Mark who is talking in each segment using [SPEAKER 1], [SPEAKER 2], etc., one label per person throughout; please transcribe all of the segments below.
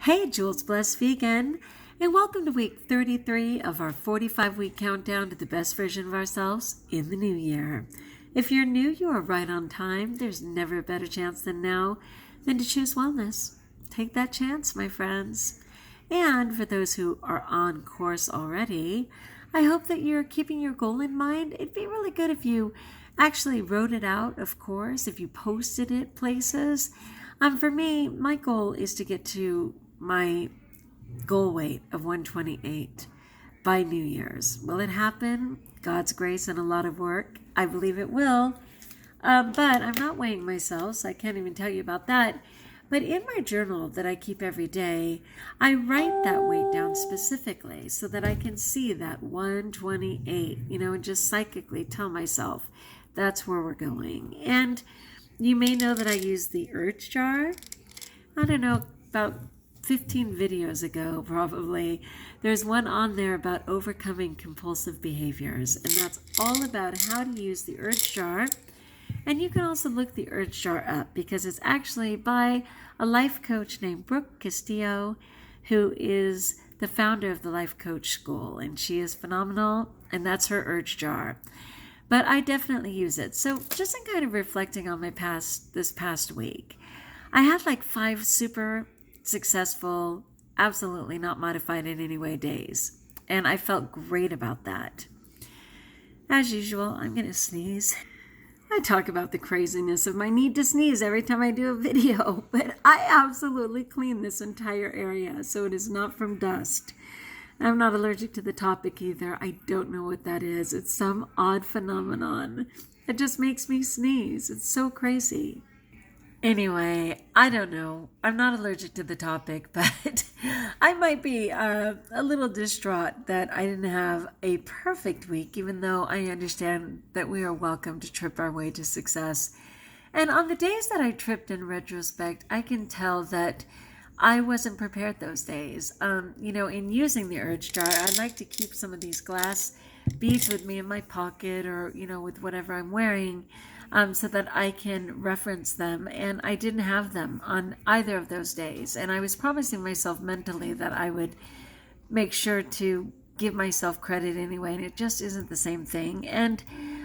[SPEAKER 1] Hey, Jules Blessed Vegan, and welcome to week 33 of our 45-week countdown to the best version of ourselves in the new year. If you're new, you are right on time. There's never a better chance than now than to choose wellness. Take that chance, my friends. And for those who are on course already, I hope that you're keeping your goal in mind. It'd be really good if you actually wrote it out, of course, if you posted it places. For me, my goal is to get to my goal weight of 128 by New Year's. Will it happen? God's grace and a lot of work. I believe it will. But I'm not weighing myself, so I can't even tell you about that. But in my journal that I keep every day, I write that weight down specifically so that I can see that 128, and just psychically tell myself that's where we're going. And you may know that I use the Urge Jar. I don't know, about 15 videos ago, probably, there's one on there about overcoming compulsive behaviors. And that's all about how to use the Urge Jar. And you can also look the Urge Jar up because it's actually by a life coach named Brooke Castillo, who is the founder of the Life Coach School. And she is phenomenal. And that's her Urge Jar. But I definitely use it. So just in kind of reflecting on this past week, I had like 5 super successful, absolutely not modified in any way days. And I felt great about that. As usual, I'm going to sneeze. I talk about the craziness of my need to sneeze every time I do a video, but I absolutely clean this entire area, so it is not from dust. I'm not allergic to the topic either. I don't know what that is. It's some odd phenomenon. It just makes me sneeze. It's so crazy. Anyway, I don't know. I'm not allergic to the topic, but I might be a little distraught that I didn't have a perfect week, even though I understand that we are welcome to trip our way to success. And on the days that I tripped in retrospect, I can tell that I wasn't prepared those days. In using the Urge Jar, I like to keep some of these glass beads with me in my pocket or, with whatever I'm wearing, so that I can reference them. And I didn't have them on either of those days. And I was promising myself mentally that I would make sure to give myself credit anyway. And it just isn't the same thing. And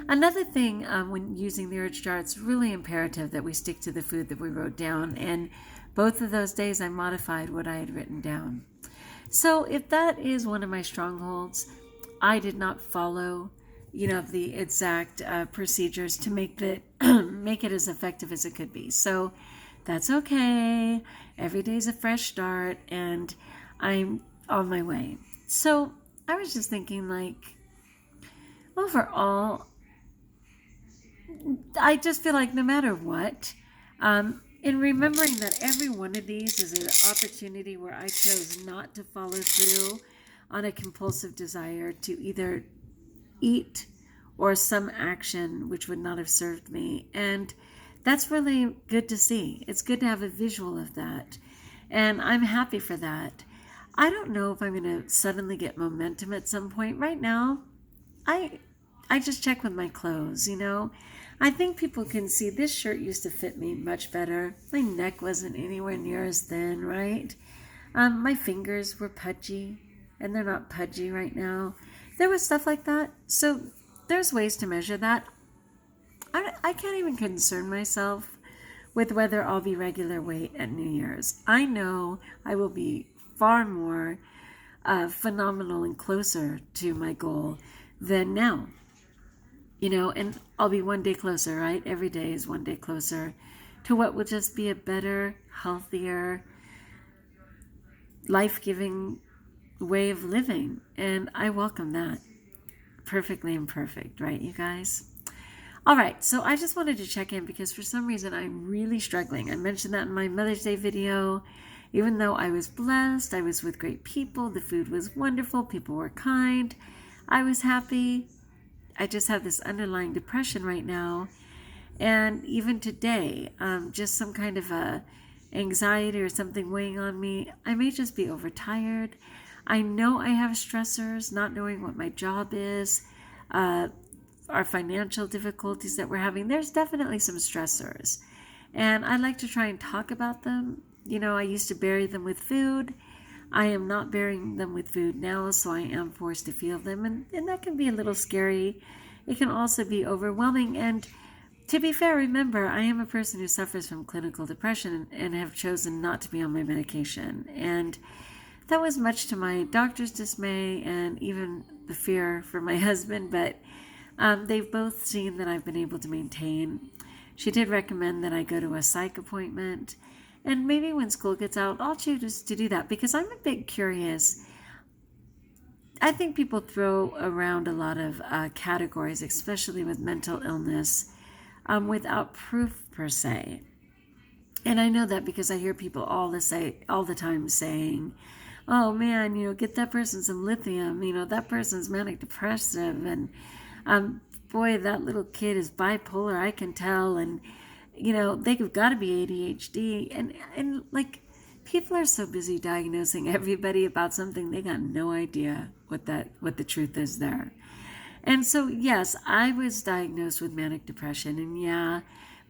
[SPEAKER 1] another thing, when using the Urge Jar, it's really imperative that we stick to the food that we wrote down. And both of those days I modified what I had written down. So if that is one of my strongholds, I did not follow the exact procedures to make it as effective as it could be. So that's okay. Every day's a fresh start and I'm on my way. So I was just thinking, overall, I just feel like no matter what, in remembering that every one of these is an opportunity where I chose not to follow through on a compulsive desire to either eat or some action which would not have served me. And that's really good to see. It's good to have a visual of that. And I'm happy for that. I don't know if I'm going to suddenly get momentum at some point. Right now, I just check with my clothes, I think people can see this shirt used to fit me much better. My neck wasn't anywhere near as thin, right? My fingers were pudgy, and they're not pudgy right now. There was stuff like that. So there's ways to measure that. I can't even concern myself with whether I'll be regular weight at New Year's. I know I will be far more phenomenal and closer to my goal than now. And I'll be one day closer, right? Every day is one day closer to what will just be a better, healthier, life-giving way of living. And I welcome that. Perfectly imperfect, right, you guys? All right, so I just wanted to check in because for some reason I'm really struggling. I mentioned that in my Mother's Day video. Even though I was blessed, I was with great people, the food was wonderful, people were kind, I was happy. I just have this underlying depression right now. And even today, just some kind of a anxiety or something weighing on me. I may just be overtired. I know I have stressors, not knowing what my job is, our financial difficulties that we're having. There's definitely some stressors. And I like to try and talk about them, I used to bury them with food. I am not burying them with food now, so I am forced to feel them, and that can be a little scary. It can also be overwhelming, and to be fair, remember, I am a person who suffers from clinical depression and have chosen not to be on my medication, and that was much to my doctor's dismay and even the fear for my husband, but they've both seen that I've been able to maintain. She did recommend that I go to a psych appointment, and maybe when school gets out, I'll choose to do that because I'm a bit curious. I think people throw around a lot of categories, especially with mental illness, without proof per se. And I know that because I hear people all the time saying, "Oh man, get that person some lithium. That person's manic depressive, and boy, that little kid is bipolar. I can tell, and they've got to be ADHD." And like, people are so busy diagnosing everybody about something they got no idea what the truth is there. And so, yes, I was diagnosed with manic depression, and yeah,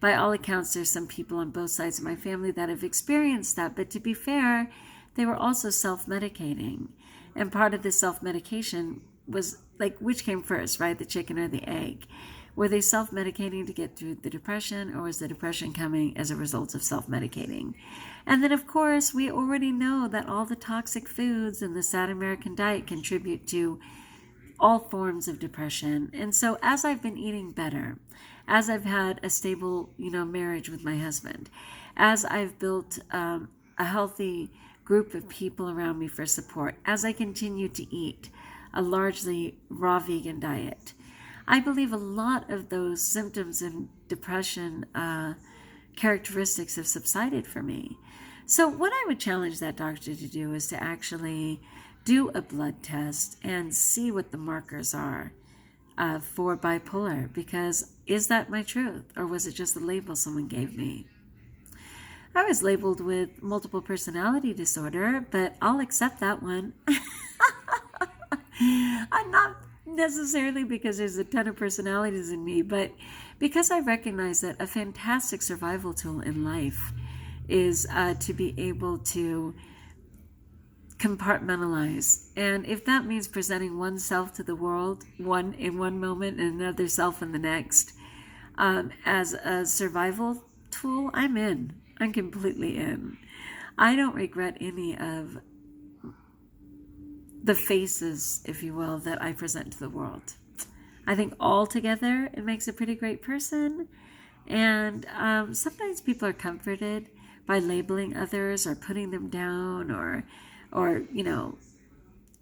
[SPEAKER 1] by all accounts, there's some people on both sides of my family that have experienced that. But to be fair, they were also self-medicating. And part of the self-medication was like, which came first, right? The chicken or the egg? Were they self-medicating to get through the depression, or was the depression coming as a result of self-medicating? And then, of course, we already know that all the toxic foods and the sad American diet contribute to all forms of depression. And so as I've been eating better, as I've had a stable, marriage with my husband, as I've built a healthy group of people around me for support, as I continue to eat a largely raw vegan diet, I believe a lot of those symptoms and depression characteristics have subsided for me. So what I would challenge that doctor to do is to actually do a blood test and see what the markers are for bipolar, because is that my truth, or was it just a label someone gave me? I was labeled with multiple personality disorder, but I'll accept that one. I'm not necessarily because there's a ton of personalities in me, but because I recognize that a fantastic survival tool in life is to be able to compartmentalize. And if that means presenting oneself to the world, one in one moment and another self in the next, as a survival tool, I'm in. I'm completely in. I don't regret any of the faces, if you will, that I present to the world. I think altogether it makes a pretty great person. And sometimes people are comforted by labeling others or putting them down, or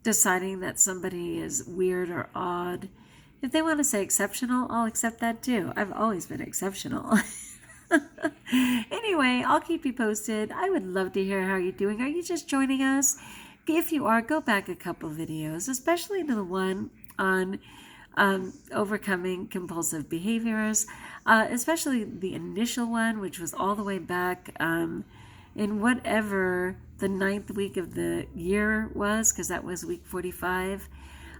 [SPEAKER 1] deciding that somebody is weird or odd. If they want to say exceptional, I'll accept that too. I've always been exceptional. Anyway, I'll keep you posted. I would love to hear how you're doing. Are you just joining us? If you are, go back a couple videos, especially to the one on overcoming compulsive behaviors, especially the initial one, which was all the way back in whatever the 9th week of the year was, because that was week 45.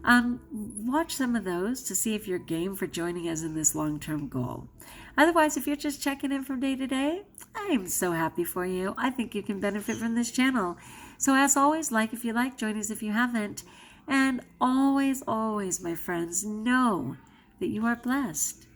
[SPEAKER 1] Watch some of those to see if you're game for joining us in this long-term goal. Otherwise, if you're just checking in from day to day, I'm so happy for you. I think you can benefit from this channel. So as always, like if you like, join us if you haven't. And always, always, my friends, know that you are blessed.